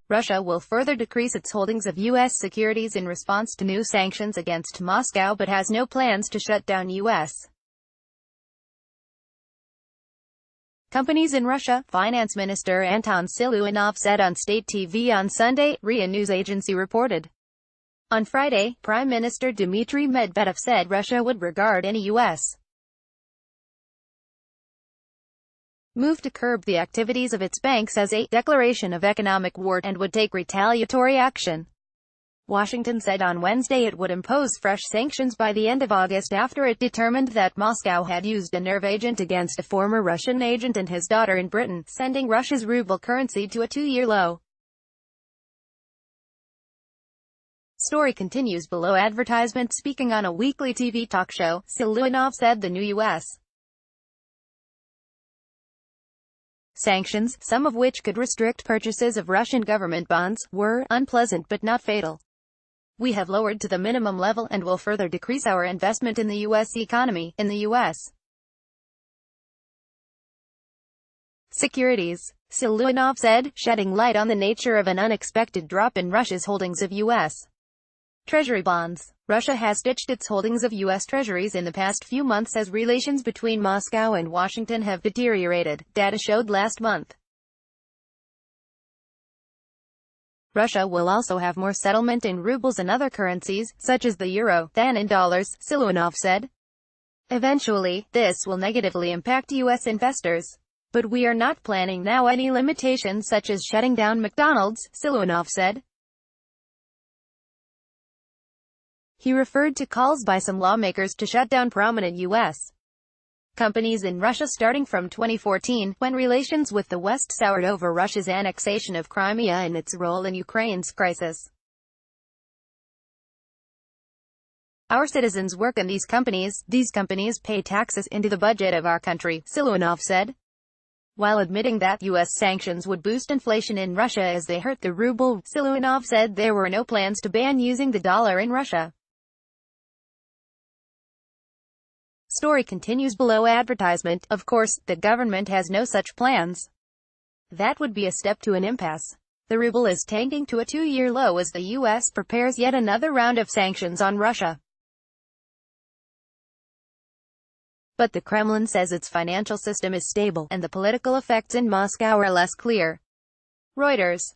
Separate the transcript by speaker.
Speaker 1: Russia will further decrease its holdings of U.S. securities in response to new sanctions against Moscow but has no plans to shut down U.S. companies in Russia, Finance Minister Anton Siluanov said on state TV on Sunday, RIA news agency reported. On Friday, Prime Minister Dmitry Medvedev said Russia would regard any U.S. move to curb the activities of its banks as a declaration of economic war and would take retaliatory action. Washington said on Wednesday it would impose fresh sanctions by the end of August after it determined that Moscow had used a nerve agent against a former Russian agent and his daughter in Britain, sending Russia's ruble currency to a two-year low. Story continues below advertisement. Speaking on a weekly TV talk show, Siluanov said the new U.S. sanctions, some of which could restrict purchases of Russian government bonds, were unpleasant but not fatal. We have lowered to the minimum level and will further decrease our investment in the U.S. economy, in the U.S. securities, Siluanov said, shedding light on the nature of an unexpected drop in Russia's holdings of U.S. Treasury bonds. Russia has ditched its holdings of U.S. Treasuries in the past few months as relations between Moscow and Washington have deteriorated, data showed last month. Russia will also have more settlement in rubles and other currencies, such as the euro, than in dollars, Siluanov said. Eventually, this will negatively impact U.S. investors. But we are not planning now any limitations such as shutting down McDonald's, Siluanov said. He referred to calls by some lawmakers to shut down prominent U.S. companies in Russia starting from 2014, when relations with the West soured over Russia's annexation of Crimea and its role in Ukraine's crisis. Our citizens work in these companies pay taxes into the budget of our country, Siluanov said. While admitting that U.S. sanctions would boost inflation in Russia as they hurt the ruble, Siluanov said there were no plans to ban using the dollar in Russia. Story continues below advertisement. Of course, the government has no such plans. That would be a step to an impasse. The ruble is tanking to a two-year low as the U.S. prepares yet another round of sanctions on Russia. But the Kremlin says its financial system is stable, and the political effects in Moscow are less clear. Reuters.